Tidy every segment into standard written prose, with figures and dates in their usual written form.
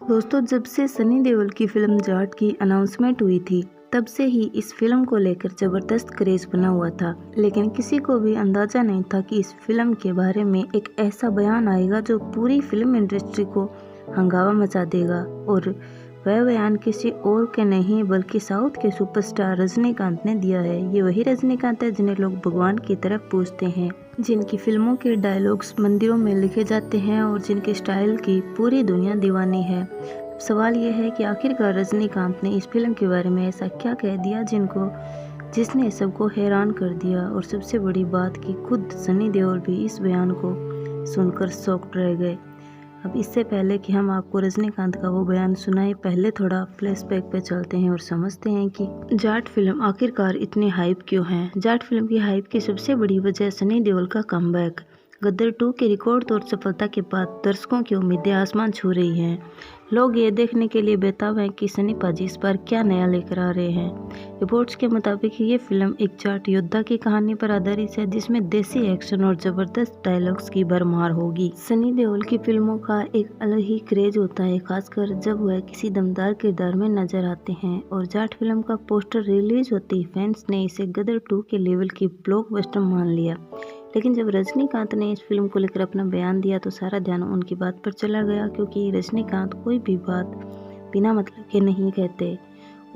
दोस्तों, जब से सनी देओल की फिल्म जाट की अनाउंसमेंट हुई थी, तब से ही इस फिल्म को लेकर जबरदस्त क्रेज बना हुआ था। लेकिन किसी को भी अंदाजा नहीं था कि इस फिल्म के बारे में एक ऐसा बयान आएगा जो पूरी फिल्म इंडस्ट्री को हंगामा मचा देगा। और वह बयान किसी और के नहीं बल्कि साउथ के सुपरस्टार रजनीकांत ने दिया है। ये वही रजनीकांत है जिन्हें लोग भगवान की तरफ पूजते हैं, जिनकी फिल्मों के डायलॉग्स मंदिरों में लिखे जाते हैं और जिनके स्टाइल की पूरी दुनिया दीवानी है। सवाल यह है कि आखिरकार रजनीकांत ने इस फिल्म के बारे में ऐसा क्या कह दिया जिसने सबको हैरान कर दिया। और सबसे बड़ी बात कि खुद सनी देओल भी इस बयान को सुनकर शॉक्ड रह गए। अब इससे पहले कि हम आपको रजनीकांत का वो बयान सुनाएं, पहले थोड़ा फ्लैशबैक पे चलते हैं और समझते हैं कि जाट फिल्म आखिरकार इतनी हाइप क्यों है। जाट फिल्म की हाइप की सबसे बड़ी वजह सनी देओल का कमबैक। गदर 2 के रिकॉर्ड तोड़ सफलता के बाद दर्शकों की उम्मीदें आसमान छू रही हैं। लोग ये देखने के लिए बेताब हैं कि सनी पाजी इस बार क्या नया लेकर आ रहे हैं। रिपोर्ट्स के मुताबिक ये फिल्म एक जाट योद्धा की कहानी पर आधारित है, जिसमें देसी एक्शन और जबरदस्त डायलॉग्स की भरमार होगी। सनी देओल की फिल्मों का एक अलग ही क्रेज होता है, खासकर जब वह किसी दमदार किरदार में नजर आते हैं। और जाट फिल्म का पोस्टर रिलीज होते ही फैंस ने इसे गदर 2 के लेवल की ब्लॉकबस्टर मान लिया। लेकिन जब रजनीकांत ने इस फिल्म को लेकर अपना बयान दिया तो सारा ध्यान उनकी बात पर चला गया, क्योंकि रजनीकांत कोई भी बात बिना मतलब के नहीं कहते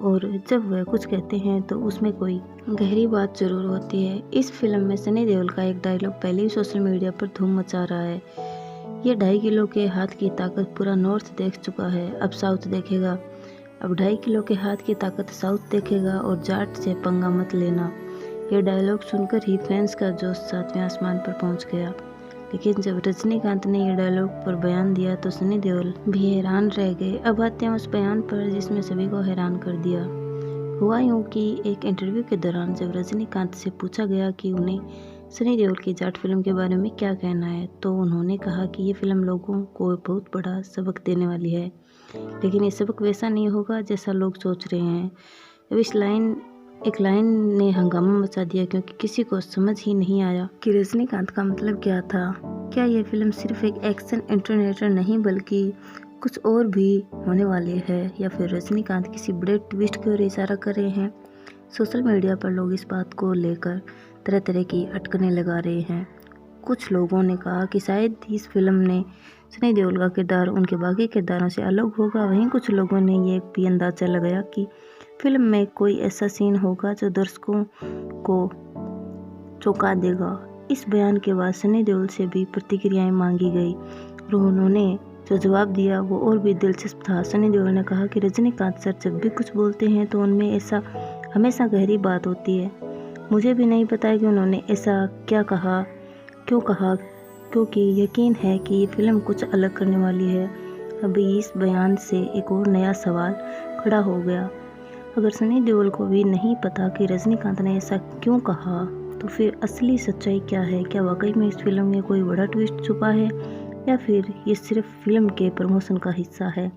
और जब वह कुछ कहते हैं तो उसमें कोई गहरी बात जरूर होती है। इस फिल्म में सनी देओल का एक डायलॉग पहले ही सोशल मीडिया पर धूम मचा रहा है। ये 2.5 किलो के हाथ की ताकत पूरा नॉर्थ देख चुका है, अब साउथ देखेगा। अब 2.5 किलो के हाथ की ताकत साउथ देखेगा और जाट से पंगा मत लेना। ये डायलॉग सुनकर ही फैंस का जोश 7वें आसमान पर पहुंच गया। लेकिन जब रजनीकांत ने ये डायलॉग पर बयान दिया तो सनी देओल भी हैरान रह गए। अब आते हैं उस बयान पर जिसमें सभी को हैरान कर दिया। हुआ यूं कि एक इंटरव्यू के दौरान जब रजनीकांत से पूछा गया कि उन्हें सनी देओल की जाट फिल्म के बारे में क्या कहना है, तो उन्होंने कहा कि ये फिल्म लोगों को बहुत बड़ा सबक देने वाली है, लेकिन ये सबक वैसा नहीं होगा जैसा लोग सोच रहे हैं। अब एक लाइन ने हंगामा मचा दिया, क्योंकि किसी को समझ ही नहीं आया कि रजनीकांत का मतलब क्या था। क्या ये फिल्म सिर्फ एक एक्शन एंटरटेनर नहीं बल्कि कुछ और भी होने वाली है, या फिर रजनीकांत किसी बड़े ट्विस्ट की ओर इशारा कर रहे हैं। सोशल मीडिया पर लोग इस बात को लेकर तरह तरह की अटकलें लगा रहे हैं। कुछ लोगों ने कहा कि शायद इस फिल्म ने सनी देओल का किरदार उनके बाकी किरदारों से अलग होगा। वहीं कुछ लोगों ने ये भी अंदाजा लगाया कि फिल्म में कोई ऐसा सीन होगा जो दर्शकों को चौंका देगा। इस बयान के बाद सनी देओल से भी प्रतिक्रियाएं मांगी गई और उन्होंने जो जवाब दिया वो और भी दिलचस्प था। सनी देओल ने कहा कि रजनीकांत सर जब भी कुछ बोलते हैं तो उनमें ऐसा हमेशा गहरी बात होती है। मुझे भी नहीं पता कि उन्होंने ऐसा क्यों कहा, क्योंकि यकीन है कि ये फिल्म कुछ अलग करने वाली है। अभी इस बयान से एक और नया सवाल खड़ा हो गया। अगर सनी देओल को भी नहीं पता कि रजनीकांत ने ऐसा क्यों कहा, तो फिर असली सच्चाई क्या है? क्या वाकई में इस फिल्म में कोई बड़ा ट्विस्ट छुपा है, या फिर ये सिर्फ फिल्म के प्रमोशन का हिस्सा है?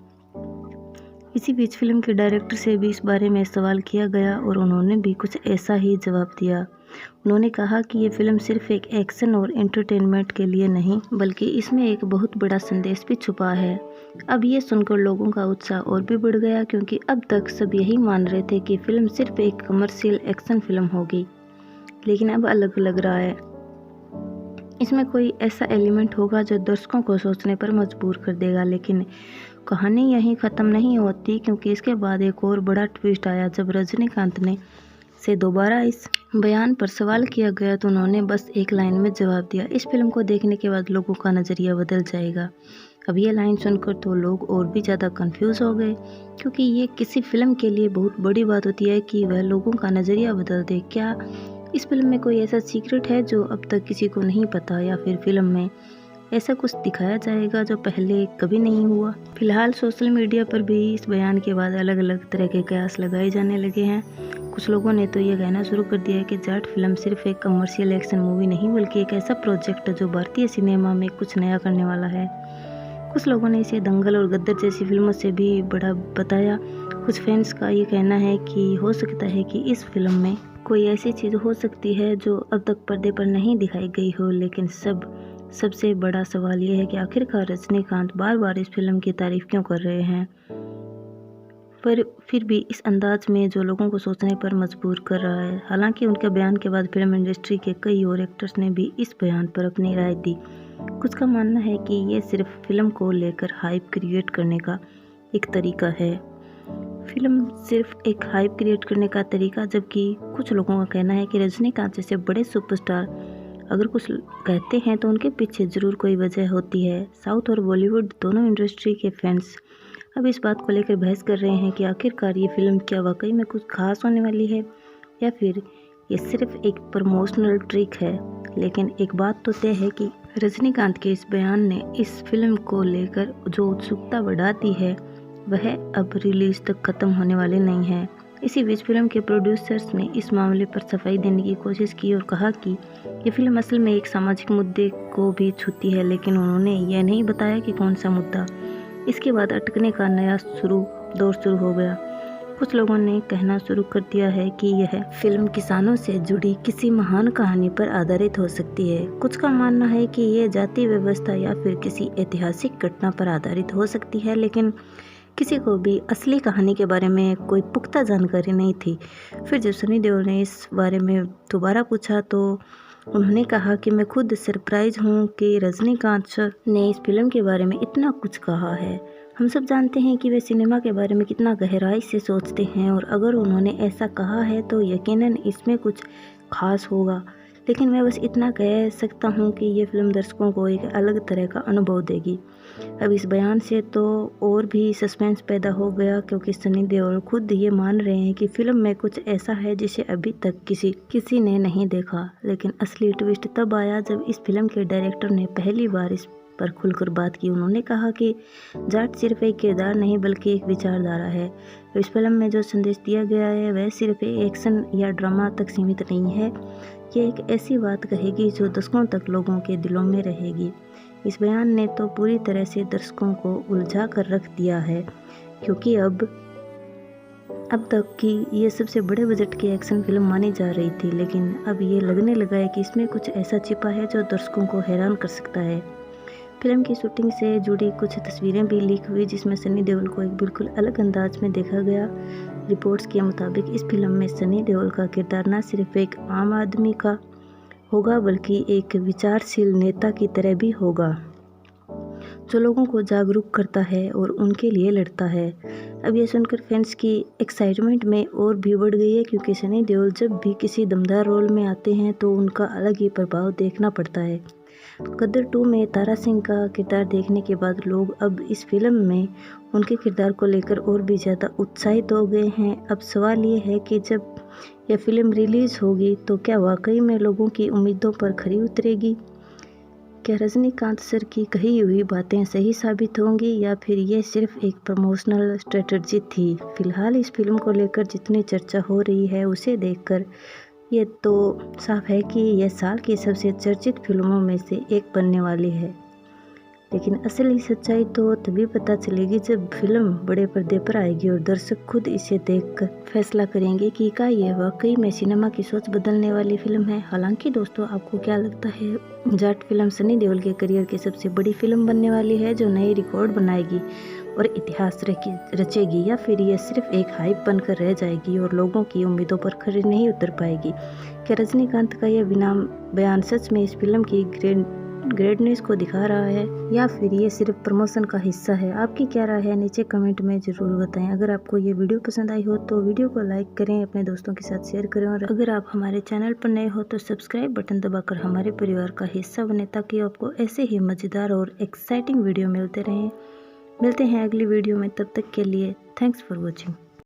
इसी बीच फिल्म के डायरेक्टर से भी इस बारे में सवाल किया गया और उन्होंने भी कुछ ऐसा ही जवाब दिया। उन्होंने कहा कि ये फिल्म सिर्फ एक एक्शन और एंटरटेनमेंट के लिए नहीं बल्कि इसमें एक बहुत बड़ा संदेश भी छुपा है। अब ये सुनकर लोगों का उत्साह और भी बढ़ गया, क्योंकि अब तक सब यही मान रहे थे कि फिल्म सिर्फ एक कमर्शियल एक्शन फिल्म होगी, लेकिन अब अलग लग रहा है। इसमें कोई ऐसा एलिमेंट होगा जो दर्शकों को सोचने पर मजबूर कर देगा। लेकिन कहानी यहीं ख़त्म नहीं होती, क्योंकि इसके बाद एक और बड़ा ट्विस्ट आया। जब रजनीकांत ने से दोबारा इस बयान पर सवाल किया गया तो उन्होंने बस एक लाइन में जवाब दिया, इस फिल्म को देखने के बाद लोगों का नज़रिया बदल जाएगा। अब ये लाइन सुनकर तो लोग और भी ज़्यादा कंफ्यूज हो गए, क्योंकि ये किसी फिल्म के लिए बहुत बड़ी बात होती है कि वह लोगों का नज़रिया बदल दे। क्या इस फिल्म में कोई ऐसा सीक्रेट है जो अब तक किसी को नहीं पता, या फिर फिल्म में ऐसा कुछ दिखाया जाएगा जो पहले कभी नहीं हुआ? फिलहाल सोशल मीडिया पर भी इस बयान के बाद अलग अलग तरह के कयास लगाए जाने लगे हैं। कुछ लोगों ने तो ये कहना शुरू कर दिया है कि जाट फिल्म सिर्फ एक कमर्शियल एक्शन मूवी नहीं बल्कि एक ऐसा प्रोजेक्ट है जो भारतीय सिनेमा में कुछ नया करने वाला है। कुछ लोगों ने इसे दंगल और गद्दर जैसी फिल्मों से भी बड़ा बताया। कुछ फैंस का ये कहना है कि हो सकता है कि इस फिल्म में कोई ऐसी चीज़ हो सकती है जो अब तक पर्दे पर नहीं दिखाई गई हो, लेकिन सब सबसे बड़ा सवाल ये है कि आखिरकार रजनीकांत बार बार इस फिल्म की तारीफ क्यों कर रहे हैं, पर फिर भी इस अंदाज में जो लोगों को सोचने पर मजबूर कर रहा है। हालांकि उनके बयान के बाद फिल्म इंडस्ट्री के कई और एक्टर्स ने भी इस बयान पर अपनी राय दी। कुछ का मानना है कि ये सिर्फ फिल्म को लेकर हाइप क्रिएट करने का एक तरीका है। फिल्म सिर्फ एक हाइप क्रिएट करने का तरीका, जबकि कुछ लोगों का कहना है कि रजनीकांत जैसे बड़े सुपरस्टार अगर कुछ कहते हैं तो उनके पीछे ज़रूर कोई वजह होती है। साउथ और बॉलीवुड दोनों इंडस्ट्री के फैंस अब इस बात को लेकर बहस कर रहे हैं कि आखिरकार ये फिल्म क्या वाकई में कुछ खास होने वाली है या फिर ये सिर्फ एक प्रमोशनल ट्रिक है। लेकिन एक बात तो तय है कि रजनीकांत के इस बयान ने इस फिल्म को लेकर जो उत्सुकता बढ़ा दी है वह अब रिलीज तक खत्म होने वाली नहीं है। इसी बीच फिल्म के प्रोड्यूसर्स ने इस मामले पर सफाई देने की कोशिश की और कहा कि ये फिल्म असल में एक सामाजिक मुद्दे को भी छूती है, लेकिन उन्होंने यह नहीं बताया कि कौन सा मुद्दा। इसके बाद अटकने का नया दौर शुरू हो गया। कुछ लोगों ने कहना शुरू कर दिया है कि यह फिल्म किसानों से जुड़ी किसी महान कहानी पर आधारित हो सकती है। कुछ का मानना है कि यह जाति व्यवस्था या फिर किसी ऐतिहासिक घटना पर आधारित हो सकती है, लेकिन किसी को भी असली कहानी के बारे में कोई पुख्ता जानकारी नहीं थी। फिर जब सनी देओल ने इस बारे में दोबारा पूछा तो उन्होंने कहा कि मैं खुद सरप्राइज हूँ कि रजनीकांत सर ने इस फिल्म के बारे में इतना कुछ कहा है। हम सब जानते हैं कि वे सिनेमा के बारे में कितना गहराई से सोचते हैं और अगर उन्होंने ऐसा कहा है तो यकीनन इसमें कुछ खास होगा। लेकिन मैं बस इतना कह सकता हूँ कि ये फिल्म दर्शकों को एक अलग तरह का अनुभव देगी। अब इस बयान से तो और भी सस्पेंस पैदा हो गया, क्योंकि सनी देओल खुद ये मान रहे हैं कि फिल्म में कुछ ऐसा है जिसे अभी तक किसी ने नहीं देखा। लेकिन असली ट्विस्ट तब आया जब इस फिल्म के डायरेक्टर ने पहली बार इस पर खुलकर बात की। उन्होंने कहा कि जाट सिर्फ एक किरदार नहीं बल्कि एक विचारधारा है। इस फिल्म में जो संदेश दिया गया है वह सिर्फ एक्शन या ड्रामा तक सीमित नहीं है, ये एक ऐसी बात कहेगी जो दशकों तक लोगों के दिलों में रहेगी। इस बयान ने तो पूरी तरह से दर्शकों को उलझा कर रख दिया है, क्योंकि अब तक की ये सबसे बड़े बजट की एक्शन फिल्म मानी जा रही थी, लेकिन अब ये लगने लगा है कि इसमें कुछ ऐसा छिपा है जो दर्शकों को हैरान कर सकता है। फिल्म की शूटिंग से जुड़ी कुछ तस्वीरें भी लीक हुई जिसमें सनी देओल को एक बिल्कुल अलग अंदाज में देखा गया। रिपोर्ट्स के मुताबिक इस फिल्म में सनी देओल का किरदार न सिर्फ एक आम आदमी का होगा बल्कि एक विचारशील नेता की तरह भी होगा, जो लोगों को जागरूक करता है और उनके लिए लड़ता है। अब ये सुनकर फैंस की एक्साइटमेंट में और भी बढ़ गई है, क्योंकि सनी देओल जब भी किसी दमदार रोल में आते हैं तो उनका अलग ही प्रभाव देखना पड़ता है। गदर 2 में तारा सिंह का किरदार देखने के बाद लोग अब इस फिल्म में उनके किरदार को लेकर और भी ज़्यादा उत्साहित हो गए हैं। अब सवाल ये है कि जब यह फिल्म रिलीज़ होगी तो क्या वाकई में लोगों की उम्मीदों पर खरी उतरेगी? क्या रजनीकांत सर की कही हुई बातें सही साबित होंगी या फिर ये सिर्फ एक प्रमोशनल स्ट्रेटजी थी? फिलहाल इस फिल्म को लेकर जितनी चर्चा हो रही है उसे देखकर ये तो साफ है कि यह साल की सबसे चर्चित फिल्मों में से एक बनने वाली है। लेकिन असली सच्चाई तो तभी पता चलेगी जब फिल्म बड़े पर्दे पर आएगी और दर्शक खुद इसे देखकर फैसला करेंगे कि क्या यह वाकई में सिनेमा की सोच बदलने वाली फिल्म है। हालांकि दोस्तों, आपको क्या लगता है, जाट फिल्म सनी देओल के करियर की सबसे बड़ी फिल्म बनने वाली है जो नए रिकॉर्ड बनाएगी और इतिहास रचेगी, या फिर यह सिर्फ एक हाइप बनकर रह जाएगी और लोगों की उम्मीदों पर खरी नहीं उतर पाएगी? क्या रजनीकांत का यह बयान सच में इस फिल्म की ग्रेटनेस को दिखा रहा है या फिर ये सिर्फ प्रमोशन का हिस्सा है? आपकी क्या राय है, नीचे कमेंट में ज़रूर बताएं। अगर आपको ये वीडियो पसंद आई हो तो वीडियो को लाइक करें, अपने दोस्तों के साथ शेयर करें और अगर आप हमारे चैनल पर नए हो तो सब्सक्राइब बटन दबाकर हमारे परिवार का हिस्सा बने, ताकि आपको ऐसे ही मज़ेदार और एक्साइटिंग वीडियो मिलते रहें। मिलते हैं अगली वीडियो में, तब तक के लिए थैंक्स फॉर वॉचिंग।